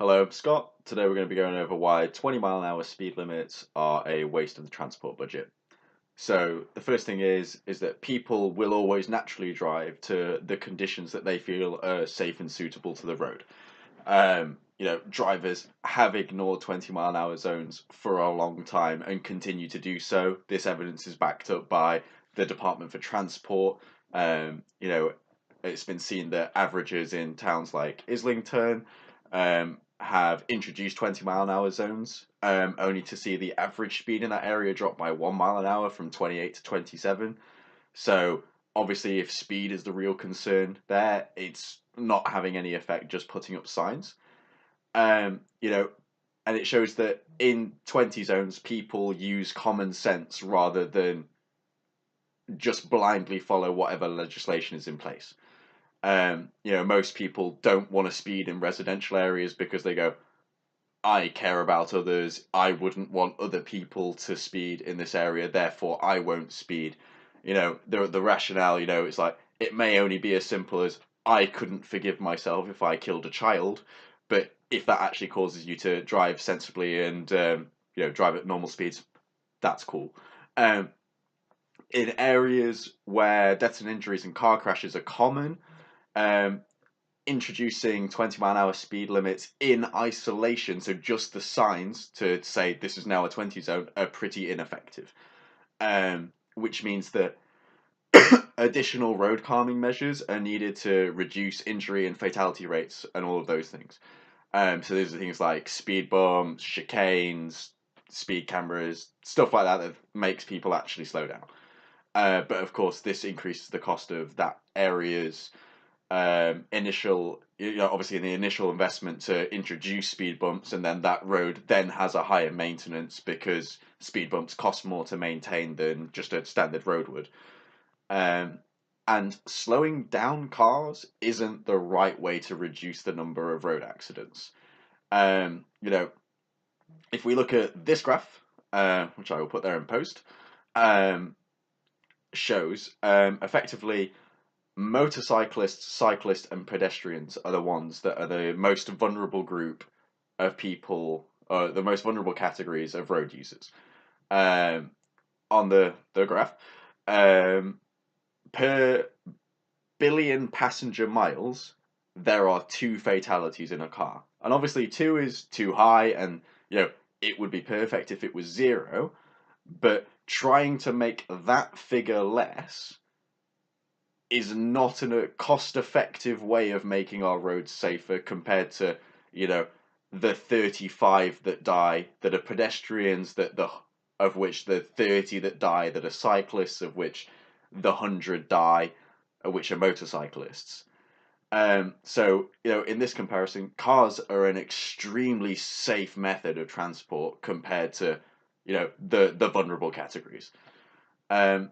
Hello, I'm Scott. Today we're going to be going over why 20-mile-an-hour speed limits are a waste of the transport budget. So the first thing is that people will always naturally drive to the conditions that they feel are safe and suitable to the road. Drivers have ignored 20-mile-an-hour zones for a long time and continue to do so. This evidence is backed up by the Department for Transport. It's been seen that averages in towns like Islington have introduced 20-mile-an-hour zones, only to see the average speed in that area drop by 1 mile an hour from 28 to 27. So obviously, if speed is the real concern there, it's not having any effect just putting up signs. Um, you know, and it shows that in 20 zones, people use common sense rather than just blindly follow whatever legislation is in place. Most people don't want to speed in residential areas because they go, I care about others. I wouldn't want other people to speed in this area, therefore I won't speed. The rationale, it's like it may only be as simple as I couldn't forgive myself if I killed a child, but if that actually causes you to drive sensibly and drive at normal speeds, that's cool. Um, in areas where deaths and injuries and car crashes are common, um, introducing 20-mile-an-hour speed limits in isolation, so just the signs to say this is now a 20 zone, are pretty ineffective. Which means that additional road calming measures are needed to reduce injury and fatality rates and all of those things. So these are things like speed bumps, chicanes, speed cameras, stuff like that that makes people actually slow down. But of course, this increases the cost of that area's initial, obviously in the initial investment to introduce speed bumps, and then that road then has a higher maintenance because speed bumps cost more to maintain than just a standard road would. Um, and slowing down cars isn't the right way to reduce the number of road accidents. Um, you know, if we look at this graph, which I will put there in post, um, shows effectively motorcyclists, cyclists, and pedestrians are the ones that are the most vulnerable group of people, the most vulnerable categories of road users. Um, on the graph, um, per billion passenger miles, there are two fatalities in a car, and obviously two is too high, and it would be perfect if it was zero. But trying to make that figure less is not a cost-effective way of making our roads safer compared to, you know, the 35 that die that are pedestrians, that the of which the 30 that die that are cyclists, of which the 100 die, which are motorcyclists. So in this comparison, cars are an extremely safe method of transport compared to, the vulnerable categories. Um,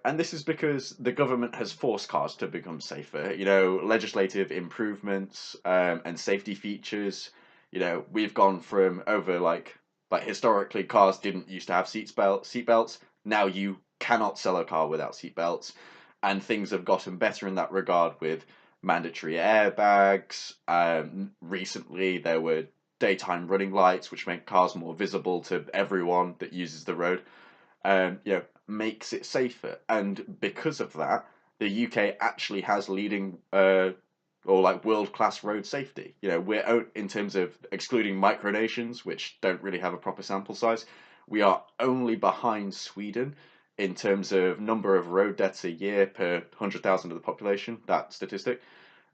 and this is because the government has forced cars to become safer. Legislative improvements and safety features. We've gone from over like historically cars didn't used to have seatbelts. Now you cannot sell a car without seatbelts, and things have gotten better in that regard with mandatory airbags. Recently, there were daytime running lights, which make cars more visible to everyone that uses the road. Makes it safer, and because of that, the UK actually has leading or like world class road safety. We're out in terms of excluding micronations, which don't really have a proper sample size. We are only behind Sweden in terms of number of road deaths a year per 100,000 of the population. That statistic,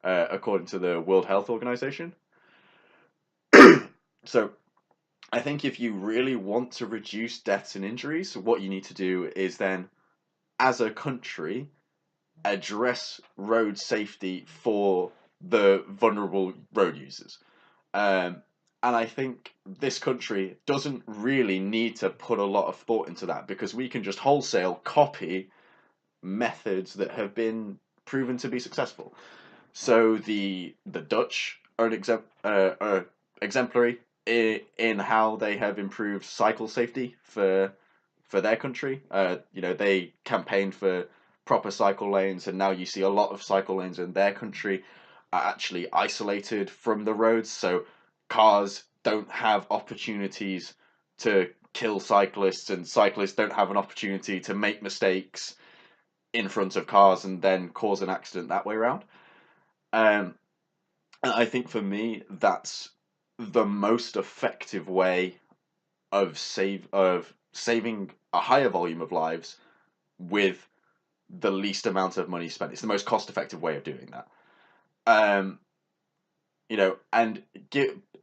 according to the World Health Organization. So I think if you really want to reduce deaths and injuries, what you need to do is then, as a country, address road safety for the vulnerable road users. Um, and I think this country doesn't really need to put a lot of thought into that because we can just wholesale copy methods that have been proven to be successful. So the Dutch are exemplary in how they have improved cycle safety for their country. They campaigned for proper cycle lanes, and now you see a lot of cycle lanes in their country are actually isolated from the roads. So cars don't have opportunities to kill cyclists, and cyclists don't have an opportunity to make mistakes in front of cars and then cause an accident that way around. Um, and I think for me, that's the most effective way of saving a higher volume of lives with the least amount of money spent. It's the most cost effective way of doing that. Um, and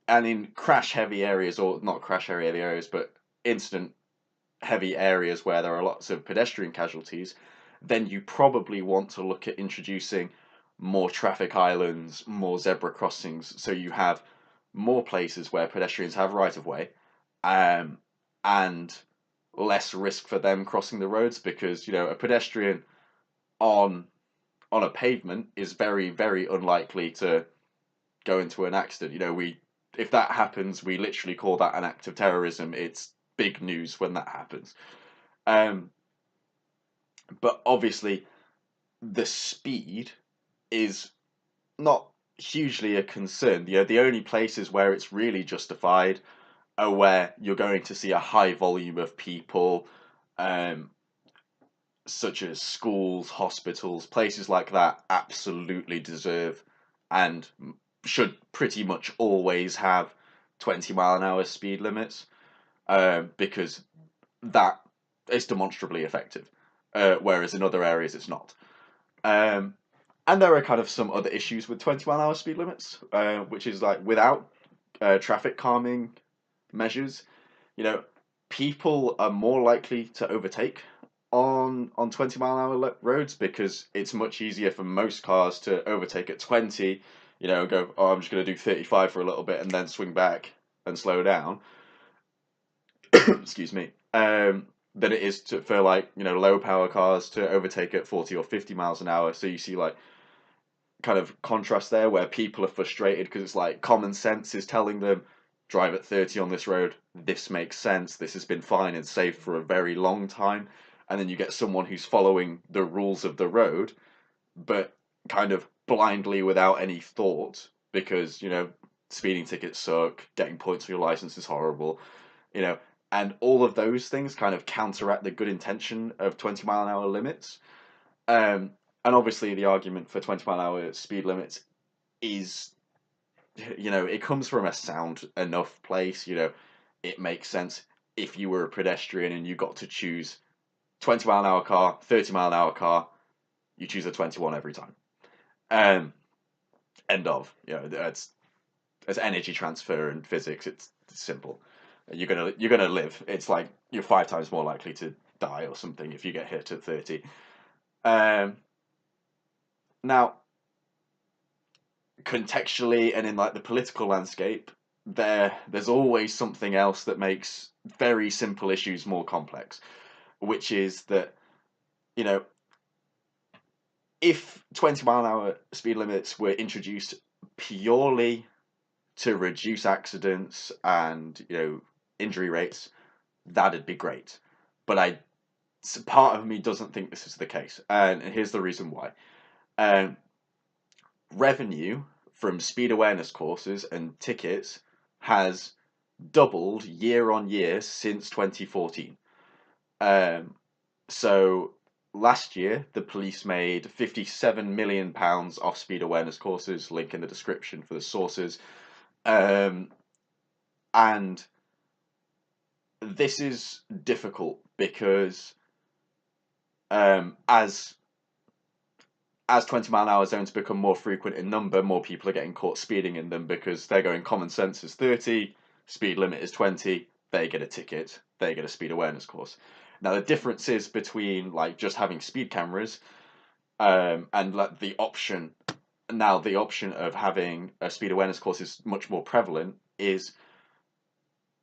in crash heavy areas, or not crash heavy areas, but incident heavy areas where there are lots of pedestrian casualties, then you probably want to look at introducing more traffic islands, more zebra crossings, so you have more places where pedestrians have right of way, um, and less risk for them crossing the roads, because a pedestrian on a pavement is very, very unlikely to go into an accident. If that happens, we literally call that an act of terrorism. It's big news when that happens. Um, but obviously, the speed is not hugely a concern. The only places where it's really justified are where you're going to see a high volume of people, um, such as schools, hospitals, places like that absolutely deserve and should pretty much always have 20-mile-an-hour speed limits, because that is demonstrably effective, whereas in other areas it's not. Um, and there are kind of some other issues with 20-mile-an-hour speed limits, which is like without traffic calming measures, you know, people are more likely to overtake on 20-mile-an-hour roads, because it's much easier for most cars to overtake at 20, go, oh, I'm just going to do 35 for a little bit and then swing back and slow down. Excuse me. Than it is for like, low power cars to overtake at 40 or 50 miles an hour. So you see like kind of contrast there where people are frustrated because it's like common sense is telling them drive at 30 on this road. This makes sense. This has been fine and safe for a very long time. And then you get someone who's following the rules of the road, but kind of blindly without any thought, because, speeding tickets suck, getting points for your license is horrible, you know, and all of those things kind of counteract the good intention of 20-mile-an-hour limits. And obviously, the argument for 20-mile-an-hour speed limits is, it comes from a sound enough place. It makes sense. If you were a pedestrian and you got to choose 20-mile-an-hour car, 30-mile-an-hour car, you choose a 21 every time. End of. That's as energy transfer and physics. It's simple. You're gonna live. It's like you're 5 times more likely to die or something if you get hit at 30. Now, contextually and in like the political landscape, there's always something else that makes very simple issues more complex, which is that, you know, if 20-mile-an-hour speed limits were introduced purely to reduce accidents and, injury rates, that'd be great. But part of me doesn't think this is the case, and here's the reason why. Um, Revenue from speed awareness courses and tickets has doubled year on year since 2014. Um, so last year, the police made £57 million off speed awareness courses. Link in the description for the sources. And this is difficult because as 20-mile-an-hour zones become more frequent in number, more people are getting caught speeding in them because they're going common sense is 30, speed limit is 20, they get a ticket, they get a speed awareness course. Now, the difference is between like just having speed cameras and like the option of having a speed awareness course is much more prevalent, is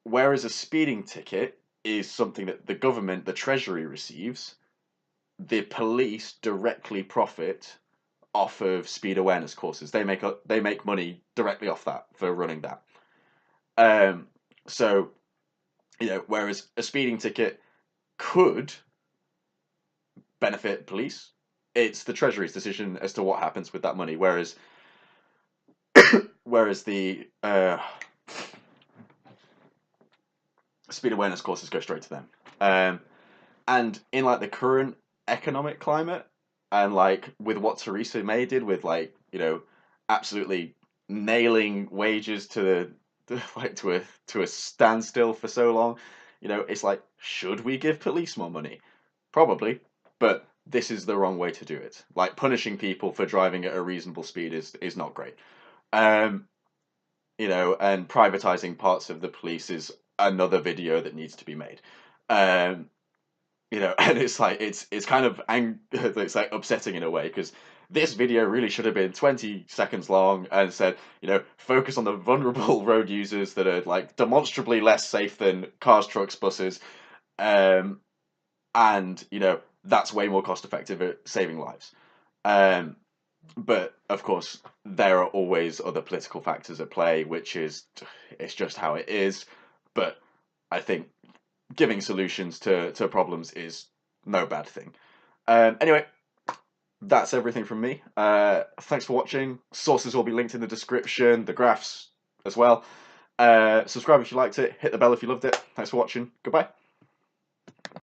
whereas a speeding ticket is something that the government, the Treasury, receives, the police directly profit off of speed awareness courses. They make money directly off that for running that. So, whereas a speeding ticket could benefit police, it's the Treasury's decision as to what happens with that money. Whereas the speed awareness courses go straight to them. And in like the current economic climate, and like with what Theresa May did with like, you know, absolutely nailing wages to like to a standstill for so long, you know, it's like, should we give police more money? Probably, but this is the wrong way to do it. Like punishing people for driving at a reasonable speed is not great. Um, you know, and privatizing parts of the police is another video that needs to be made. Um, you know, and it's like it's kind of it's like upsetting in a way because this video really should have been 20 seconds long and said, you know, focus on the vulnerable road users that are like demonstrably less safe than cars, trucks, buses, um, and you know that's way more cost effective at saving lives. Um, but of course, there are always other political factors at play, which is it's just how it is. But I think giving solutions to problems is no bad thing. Anyway, that's everything from me. Thanks for watching. Sources will be linked in the description, the graphs as well. Subscribe if you liked it, hit the bell if you loved it. Thanks for watching. Goodbye.